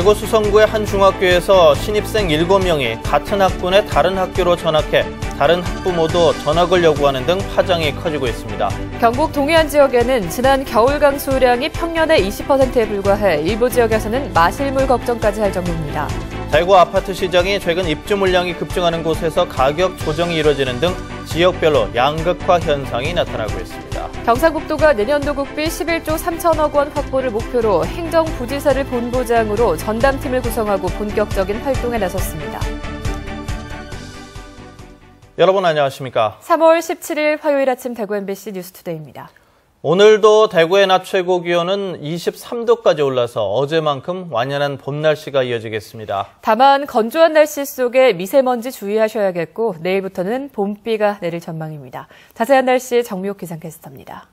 대구 수성구의 한 중학교에서 신입생 7명이 같은 학군의 다른 학교로 전학해 다른 학부모도 전학을 요구하는 등 파장이 커지고 있습니다. 경북 동해안 지역에는 지난 겨울 강수량이 평년의 20%에 불과해 일부 지역에서는 마실물 걱정까지 할 정도입니다. 대구 아파트 시장이 최근 입주 물량이 급증하는 곳에서 가격 조정이 이뤄지는 등 지역별로 양극화 현상이 나타나고 있습니다. 경상북도가 내년도 국비 11조 3천억 원 확보를 목표로 행정부지사를 본부장으로 전담팀을 구성하고 본격적인 활동에 나섰습니다. 여러분 안녕하십니까? 3월 17일 화요일 아침 대구 MBC 뉴스투데이입니다. 오늘도 대구의 낮 최고 기온은 23도까지 올라서 어제만큼 완연한 봄 날씨가 이어지겠습니다. 다만 건조한 날씨 속에 미세먼지 주의하셔야겠고 내일부터는 봄비가 내릴 전망입니다. 자세한 날씨 정미옥 기상캐스터입니다.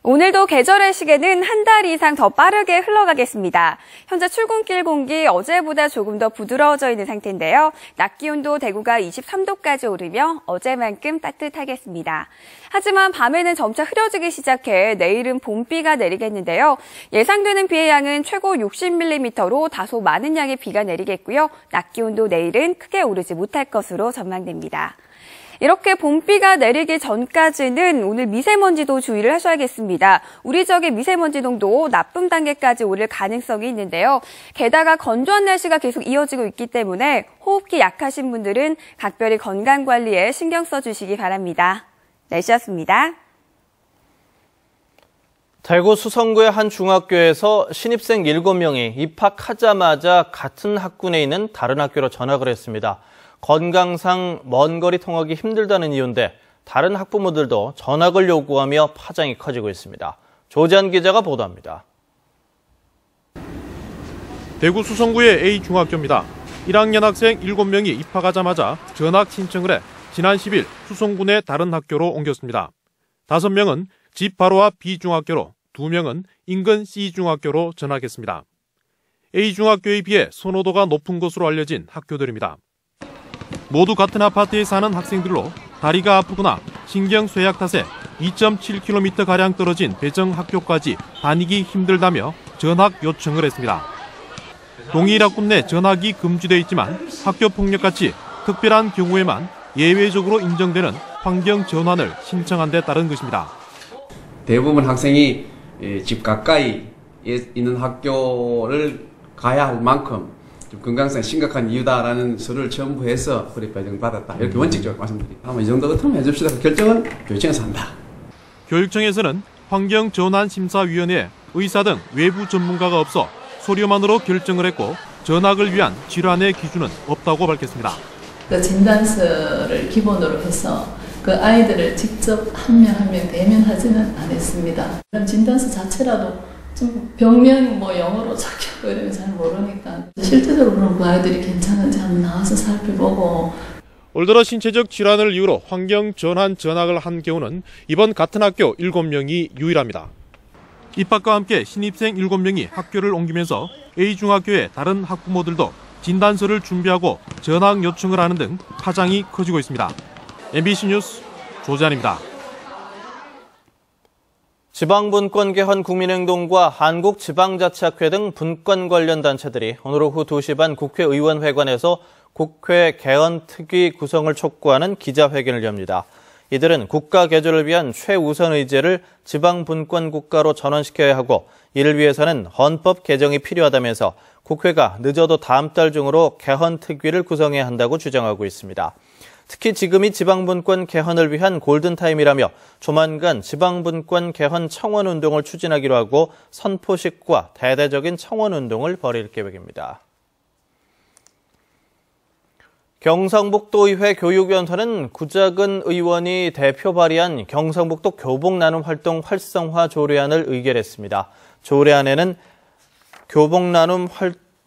오늘도 계절의 시계는 한 달 이상 더 빠르게 흘러가겠습니다. 현재 출근길 공기 어제보다 조금 더 부드러워져 있는 상태인데요. 낮 기온도 대구가 23도까지 오르며 어제만큼 따뜻하겠습니다. 하지만 밤에는 점차 흐려지기 시작해 내일은 봄비가 내리겠는데요. 예상되는 비의 양은 최고 60mm로 다소 많은 양의 비가 내리겠고요. 낮 기온도 내일은 크게 오르지 못할 것으로 전망됩니다. 이렇게 봄비가 내리기 전까지는 오늘 미세먼지도 주의를 하셔야겠습니다. 우리 지역의 미세먼지 농도 나쁨 단계까지 오를 가능성이 있는데요. 게다가 건조한 날씨가 계속 이어지고 있기 때문에 호흡기 약하신 분들은 각별히 건강관리에 신경 써주시기 바랍니다. 날씨였습니다. 대구 수성구의 한 중학교에서 신입생 7명이 입학하자마자 같은 학군에 있는 다른 학교로 전학을 했습니다. 건강상 먼 거리 통하기 힘들다는 이유인데 다른 학부모들도 전학을 요구하며 파장이 커지고 있습니다. 조지한 기자가 보도합니다. 대구 수성구의 A중학교입니다. 1학년 학생 7명이 입학하자마자 전학 신청을 해 지난 10일 수성구 내 다른 학교로 옮겼습니다. 5명은 집 바로 앞 B중학교로, 2명은 인근 C중학교로 전학했습니다. A중학교에 비해 선호도가 높은 것으로 알려진 학교들입니다. 모두 같은 아파트에 사는 학생들로 다리가 아프거나 신경쇠약 탓에 2.7km가량 떨어진 배정학교까지 다니기 힘들다며 전학 요청을 했습니다. 동일 학군 내 전학이 금지되어 있지만 학교폭력같이 특별한 경우에만 예외적으로 인정되는 환경 전환을 신청한 데 따른 것입니다. 대부분 학생이 집 가까이에 있는 학교를 가야 할 만큼 좀 건강상 심각한 이유다라는 서류를 첨부해서 그래 배정받았다. 이렇게 원칙적으로 말씀드립니다. 아마 이 정도 같으면 해줍시다. 결정은 교육청에서 한다. 교육청에서는 환경전환심사위원회에 의사 등 외부 전문가가 없어 소료만으로 결정을 했고 전학을 위한 질환의 기준은 없다고 밝혔습니다. 그 진단서를 기본으로 해서 그 아이들을 직접 한 명 한 명 대면하지는 않았습니다. 그런 진단서 자체라도 좀 병명 영어로 적혀 이러면 잘 모르니까 실제적으로 그럼 그 아이들이 괜찮은지 한번 나와서 살펴보고. 올 들어 신체적 질환을 이유로 환경 전환 전학을 한 경우는 이번 같은 학교 7명이 유일합니다. 입학과 함께 신입생 7명이 학교를 옮기면서 A중학교의 다른 학부모들도 진단서를 준비하고 전학 요청을 하는 등 파장이 커지고 있습니다. MBC 뉴스 조지한입니다. 지방분권 개헌 국민행동과 한국지방자치학회 등 분권 관련 단체들이 오늘 오후 2시 반 국회의원회관에서 국회 개헌 특위 구성을 촉구하는 기자회견을 엽니다. 이들은 국가 개조를 위한 최우선 의제를 지방분권 국가로 전환시켜야 하고 이를 위해서는 헌법 개정이 필요하다면서 국회가 늦어도 다음 달 중으로 개헌 특위를 구성해야 한다고 주장하고 있습니다. 특히 지금이 지방분권 개헌을 위한 골든타임이라며 조만간 지방분권 개헌 청원운동을 추진하기로 하고 선포식과 대대적인 청원운동을 벌일 계획입니다. 경상북도의회 교육위원회는 구자근 의원이 대표 발의한 경상북도 교복나눔 활동 활성화 조례안을 의결했습니다. 조례안에는 교복나눔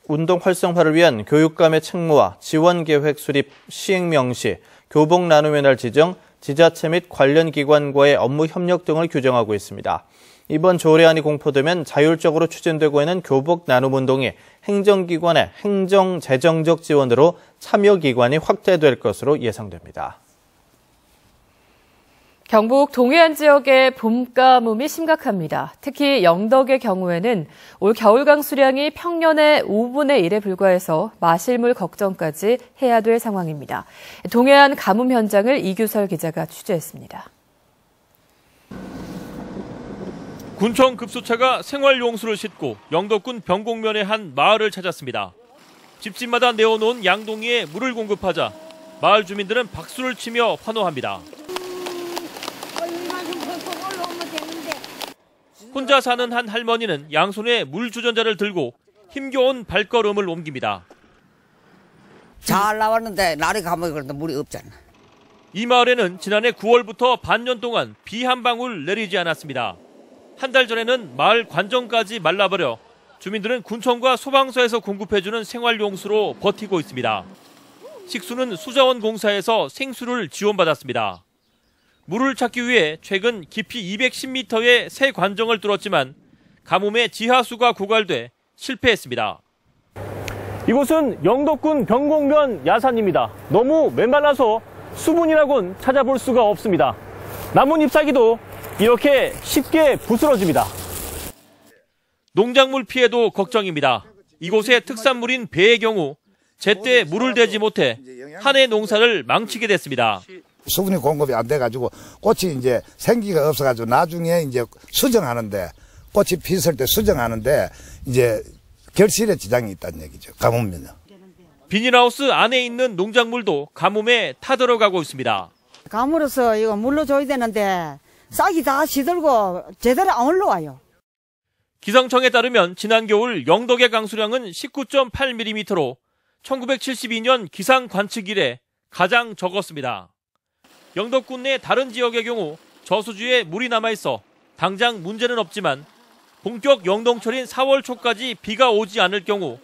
운동 활성화를 위한 교육감의 책무와 지원계획 수립, 시행 명시, 교복 나눔의 날 지정, 지자체 및 관련 기관과의 업무 협력 등을 규정하고 있습니다. 이번 조례안이 공포되면 자율적으로 추진되고 있는 교복 나눔 운동이 행정기관의 행정재정적 지원으로 참여기관이 확대될 것으로 예상됩니다. 경북 동해안 지역의 봄 가뭄이 심각합니다. 특히 영덕의 경우에는 올 겨울강 수량이 평년의 5분의 1에 불과해서 마실물 걱정까지 해야 될 상황입니다. 동해안 가뭄 현장을 이규설 기자가 취재했습니다. 군청 급수차가 생활용수를 싣고 영덕군 병곡면의 한 마을을 찾았습니다. 집집마다 내어놓은 양동이에 물을 공급하자 마을 주민들은 박수를 치며 환호합니다. 혼자 사는 한 할머니는 양손에 물 주전자를 들고 힘겨운 발걸음을 옮깁니다. 잘 나왔는데 날이 가면 그런데 물이 없잖아. 이 마을에는 지난해 9월부터 반년 동안 비 한 방울 내리지 않았습니다. 한 달 전에는 마을 관정까지 말라버려 주민들은 군청과 소방서에서 공급해주는 생활용수로 버티고 있습니다. 식수는 수자원공사에서 생수를 지원받았습니다. 물을 찾기 위해 최근 깊이 210m의 새 관정을 뚫었지만 가뭄에 지하수가 고갈돼 실패했습니다. 이곳은 영덕군 병곡면 야산입니다. 너무 메말라서 수분이라곤 찾아볼 수가 없습니다. 나뭇 잎사귀도 이렇게 쉽게 부스러집니다. 농작물 피해도 걱정입니다. 이곳의 특산물인 배의 경우 제때 물을 대지 못해 한 해 농사를 망치게 됐습니다. 수분이 공급이 안 돼가지고 꽃이 이제 생기가 없어가지고 나중에 이제 수정하는데 꽃이 피었을 때 수정하는데 이제 결실에 지장이 있다는 얘기죠. 가뭄은요. 비닐하우스 안에 있는 농작물도 가뭄에 타들어가고 있습니다. 가물어서 이거 물로 줘야 되는데 싹이 다 시들고 제대로 안 올라와요. 기상청에 따르면 지난 겨울 영덕의 강수량은 19.8mm로 1972년 기상 관측 이래 가장 적었습니다. 영덕군 내 다른 지역의 경우 저수지에 물이 남아있어 당장 문제는 없지만 본격 영동철인 4월 초까지 비가 오지 않을 경우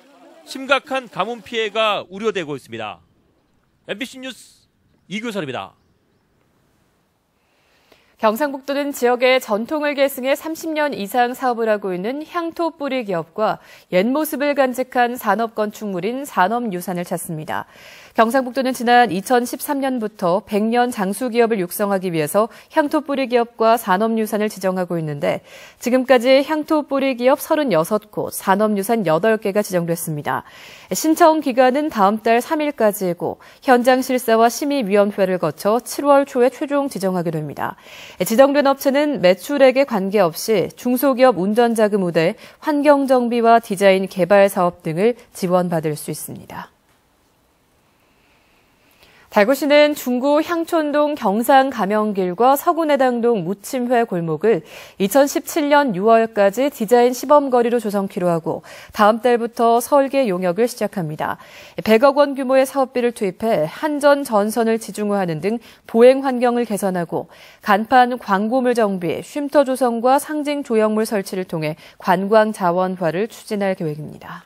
심각한 가뭄 피해가 우려되고 있습니다. MBC 뉴스 이규설입니다. 경상북도는 지역의 전통을 계승해 30년 이상 사업을 하고 있는 향토 뿌리 기업과 옛 모습을 간직한 산업건축물인 산업유산을 찾습니다. 경상북도는 지난 2013년부터 100년 장수기업을 육성하기 위해서 향토 뿌리 기업과 산업유산을 지정하고 있는데 지금까지 향토 뿌리 기업 36곳, 산업유산 8개가 지정됐습니다. 신청 기간은 다음 달 3일까지이고 현장 실사와 심의위원회를 거쳐 7월 초에 최종 지정하게 됩니다. 지정된 업체는 매출액에 관계없이 중소기업 운전자금 우대, 환경정비와 디자인 개발 사업 등을 지원받을 수 있습니다. 달구시는 중구 향촌동 경상가명길과 서구내당동 무침회 골목을 2017년 6월까지 디자인 시범거리로 조성키로 하고 다음 달부터 설계 용역을 시작합니다. 100억 원 규모의 사업비를 투입해 한전 전선을 지중화하는 등 보행 환경을 개선하고 간판 광고물 정비, 쉼터 조성과 상징 조형물 설치를 통해 관광 자원화를 추진할 계획입니다.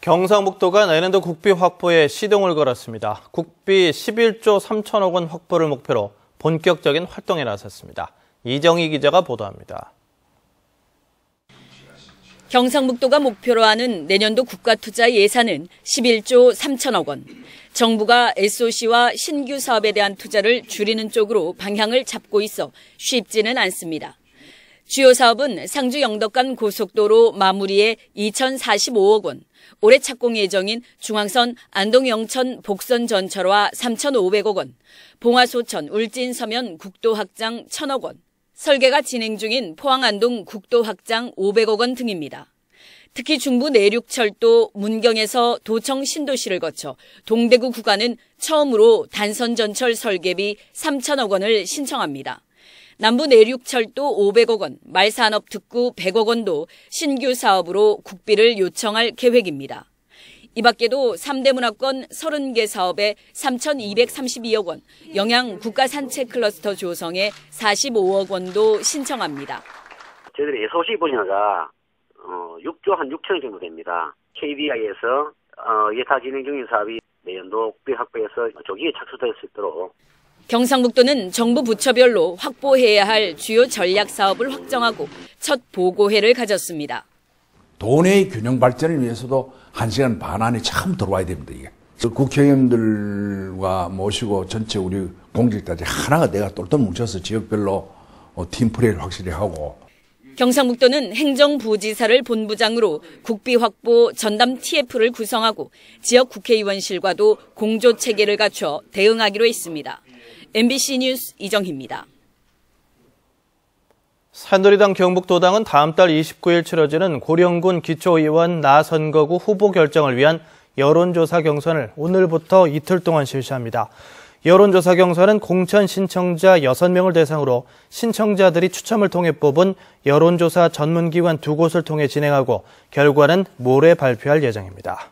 경상북도가 내년도 국비 확보에 시동을 걸었습니다. 국비 11조 3천억 원 확보를 목표로 본격적인 활동에 나섰습니다. 이정희 기자가 보도합니다. 경상북도가 목표로 하는 내년도 국가투자 예산은 11조 3천억 원. 정부가 SOC와 신규 사업에 대한 투자를 줄이는 쪽으로 방향을 잡고 있어 쉽지는 않습니다. 주요 사업은 상주 영덕 간 고속도로 마무리에 2,045억 원, 올해 착공 예정인 중앙선 안동 영천 복선 전철화 3,500억 원, 봉화 소천 울진 서면 국도 확장 1,000억 원, 설계가 진행 중인 포항 안동 국도 확장 500억 원 등입니다. 특히 중부 내륙철도 문경에서 도청 신도시를 거쳐 동대구 구간은 처음으로 단선 전철 설계비 3,000억 원을 신청합니다. 남부 내륙철도 500억 원, 말산업특구 100억 원도 신규 사업으로 국비를 요청할 계획입니다. 이 밖에도 3대 문화권 30개 사업에 3,232억 원, 영양 국가산책 클러스터 조성에 45억 원도 신청합니다. 저희들이 SOC 분야가 6조 한 6천억 정도 됩니다. KDI에서 예타 진행 중인 사업이 내년도 국비 확보해서 조기에 착수될 수 있도록 경상북도는 정부 부처별로 확보해야 할 주요 전략 사업을 확정하고 첫 보고회를 가졌습니다. 도내의 균형 발전을 위해서도 1시간 반 안에 처음 들어와야 됩니다. 이게 국회의원들과 모시고 전체 우리 공직자들이 하나가 내가 똘똘 뭉쳐서 지역별로 팀플레이를 확실히 하고. 경상북도는 행정부지사를 본부장으로 국비 확보 전담 TF를 구성하고 지역 국회의원실과도 공조 체계를 갖춰 대응하기로 했습니다. MBC 뉴스 이정희입니다. 새누리당 경북도당은 다음 달 29일 치러지는 고령군 기초의원 나선거구 후보 결정을 위한 여론조사 경선을 오늘부터 이틀 동안 실시합니다. 여론조사 경선은 공천 신청자 6명을 대상으로 신청자들이 추첨을 통해 뽑은 여론조사 전문기관 2곳을 통해 진행하고 결과는 모레 발표할 예정입니다.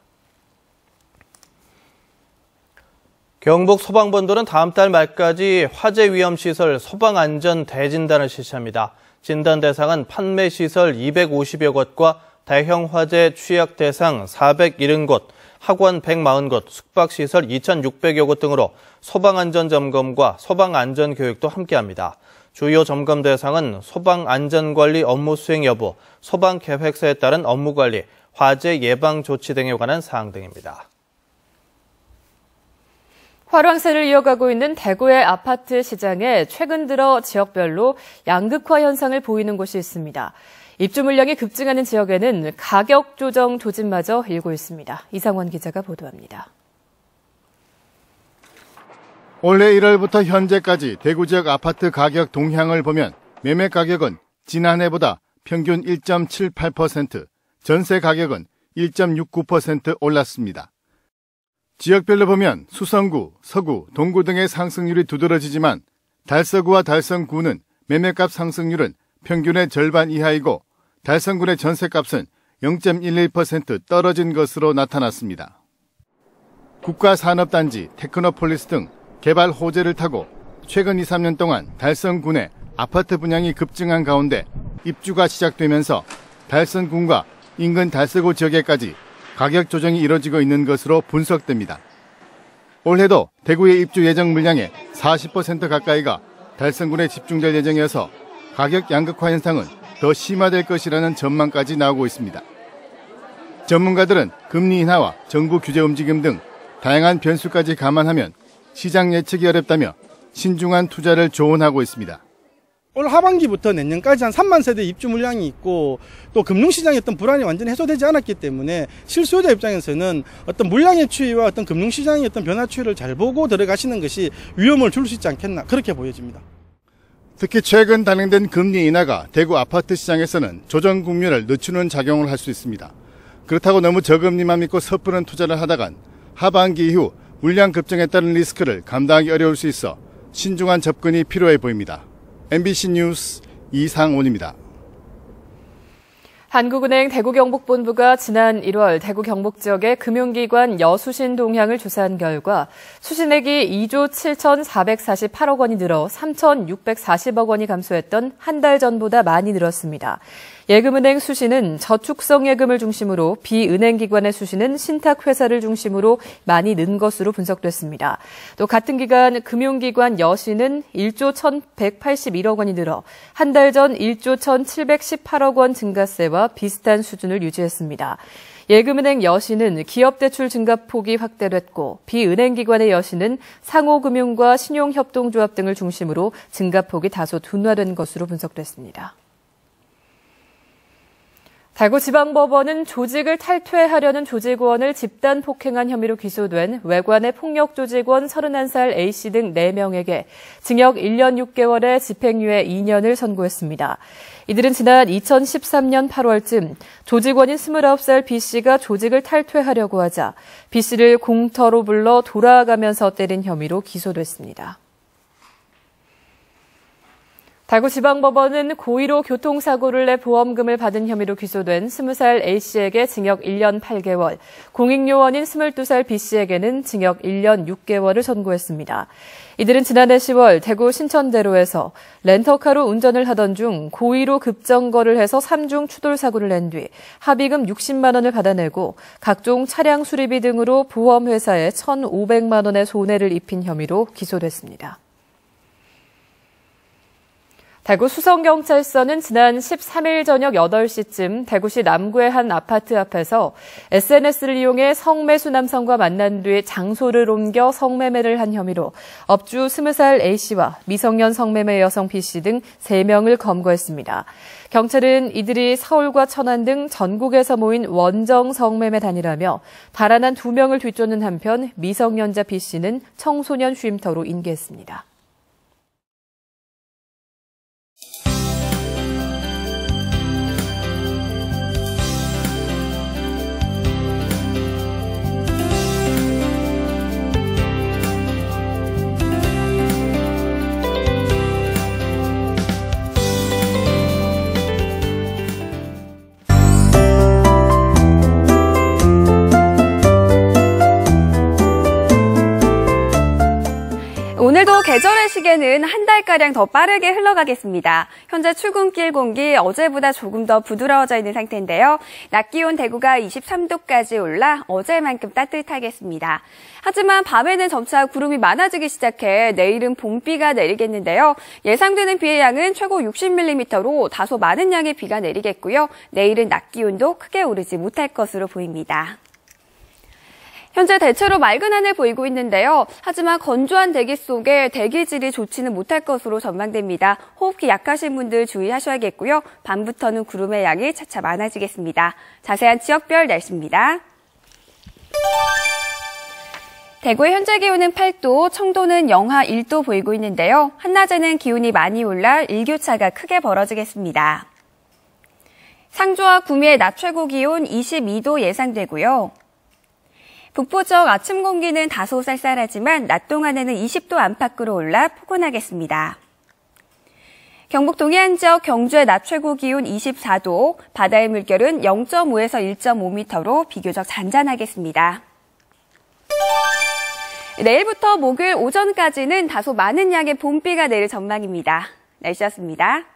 경북 소방본부는 다음 달 말까지 화재 위험시설 소방안전 대진단을 실시합니다. 진단 대상은 판매시설 250여 곳과 대형 화재 취약 대상 470곳, 학원 140곳, 숙박시설 2,600여 곳 등으로 소방안전점검과 소방안전교육도 함께합니다. 주요 점검 대상은 소방안전관리 업무 수행 여부, 소방계획서에 따른 업무관리, 화재 예방 조치 등에 관한 사항 등입니다. 활황세를 이어가고 있는 대구의 아파트 시장에 최근 들어 지역별로 양극화 현상을 보이는 곳이 있습니다. 입주 물량이 급증하는 지역에는 가격 조정 조짐마저 일고 있습니다. 이상원 기자가 보도합니다. 올해 1월부터 현재까지 대구 지역 아파트 가격 동향을 보면 매매 가격은 지난해보다 평균 1.78%, 전세 가격은 1.69% 올랐습니다. 지역별로 보면 수성구, 서구, 동구 등의 상승률이 두드러지지만 달서구와 달성구는 매매값 상승률은 평균의 절반 이하이고 달성군의 전세값은 0.11% 떨어진 것으로 나타났습니다. 국가산업단지, 테크노폴리스 등 개발 호재를 타고 최근 2, 3년 동안 달성군의 아파트 분양이 급증한 가운데 입주가 시작되면서 달성군과 인근 달서구 지역에까지 가격 조정이 이뤄지고 있는 것으로 분석됩니다. 올해도 대구의 입주 예정 물량의 40% 가까이가 달성군에 집중될 예정이어서 가격 양극화 현상은 더 심화될 것이라는 전망까지 나오고 있습니다. 전문가들은 금리 인하와 정부 규제 움직임 등 다양한 변수까지 감안하면 시장 예측이 어렵다며 신중한 투자를 조언하고 있습니다. 올 하반기부터 내년까지 한 3만 세대 입주 물량이 있고 또 금융시장의 어떤 불안이 완전히 해소되지 않았기 때문에 실수요자 입장에서는 어떤 물량의 추이와 어떤 금융시장의 어떤 변화 추이를 잘 보고 들어가시는 것이 위험을 줄 수 있지 않겠나 그렇게 보여집니다. 특히 최근 단행된 금리 인하가 대구 아파트 시장에서는 조정 국면을 늦추는 작용을 할 수 있습니다. 그렇다고 너무 저금리만 믿고 섣부른 투자를 하다간 하반기 이후 물량 급증에 따른 리스크를 감당하기 어려울 수 있어 신중한 접근이 필요해 보입니다. MBC 뉴스 이상온입니다. 한국은행 대구경북본부가 지난 1월 대구 경북 지역의 금융기관 여수신 동향을 조사한 결과 수신액이 2조 7,448억 원이 늘어 3,640억 원이 감소했던 한 달 전보다 많이 늘었습니다. 예금은행 수신은 저축성 예금을 중심으로 비은행기관의 수신은 신탁회사를 중심으로 많이 는 것으로 분석됐습니다. 또 같은 기간 금융기관 여신은 1조 1,181억 원이 늘어 한 달 전 1조 1,718억 원 증가세와 비슷한 수준을 유지했습니다. 예금은행 여신은 기업대출 증가폭이 확대됐고 비은행기관의 여신은 상호금융과 신용협동조합 등을 중심으로 증가폭이 다소 둔화된 것으로 분석됐습니다. 대구지방법원은 조직을 탈퇴하려는 조직원을 집단 폭행한 혐의로 기소된 외관의 폭력조직원 31살 A씨 등 4명에게 징역 1년 6개월에 집행유예 2년을 선고했습니다. 이들은 지난 2013년 8월쯤 조직원인 29살 B씨가 조직을 탈퇴하려고 하자 B씨를 공터로 불러 돌아가면서 때린 혐의로 기소됐습니다. 대구지방법원은 고의로 교통사고를 내 보험금을 받은 혐의로 기소된 20살 A씨에게 징역 1년 8개월, 공익요원인 22살 B씨에게는 징역 1년 6개월을 선고했습니다. 이들은 지난해 10월 대구 신천대로에서 렌터카로 운전을 하던 중 고의로 급정거를 해서 3중 추돌사고를 낸 뒤 합의금 60만 원을 받아내고 각종 차량 수리비 등으로 보험회사에 1,500만 원의 손해를 입힌 혐의로 기소됐습니다. 대구 수성경찰서는 지난 13일 저녁 8시쯤 대구시 남구의 한 아파트 앞에서 SNS를 이용해 성매수 남성과 만난 뒤 장소를 옮겨 성매매를 한 혐의로 업주 20살 A씨와 미성년 성매매 여성 B씨 등 3명을 검거했습니다. 경찰은 이들이 서울과 천안 등 전국에서 모인 원정 성매매단이라며 달아난 2명을 뒤쫓는 한편 미성년자 B씨는 청소년 쉼터로 인계했습니다. 오늘도 계절의 시계는 한 달가량 더 빠르게 흘러가겠습니다. 현재 출근길 공기 어제보다 조금 더 부드러워져 있는 상태인데요. 낮 기온 대구가 23도까지 올라 어제만큼 따뜻하겠습니다. 하지만 밤에는 점차 구름이 많아지기 시작해 내일은 봄비가 내리겠는데요. 예상되는 비의 양은 최고 60mm로 다소 많은 양의 비가 내리겠고요. 내일은 낮 기온도 크게 오르지 못할 것으로 보입니다. 현재 대체로 맑은 하늘 보이고 있는데요. 하지만 건조한 대기 속에 대기질이 좋지는 못할 것으로 전망됩니다. 호흡기 약하신 분들 주의하셔야겠고요. 밤부터는 구름의 양이 차차 많아지겠습니다. 자세한 지역별 날씨입니다. 대구의 현재 기온은 8도, 청도는 영하 1도 보이고 있는데요. 한낮에는 기온이 많이 올라 일교차가 크게 벌어지겠습니다. 상주와 구미의 낮 최고 기온 22도 예상되고요. 북부 쪽 아침 공기는 다소 쌀쌀하지만 낮 동안에는 20도 안팎으로 올라 포근하겠습니다. 경북 동해안 지역 경주의 낮 최고 기온 24도, 바다의 물결은 0.5에서 1.5m로 비교적 잔잔하겠습니다. 내일부터 목요일 오전까지는 다소 많은 양의 봄비가 내릴 전망입니다. 날씨였습니다.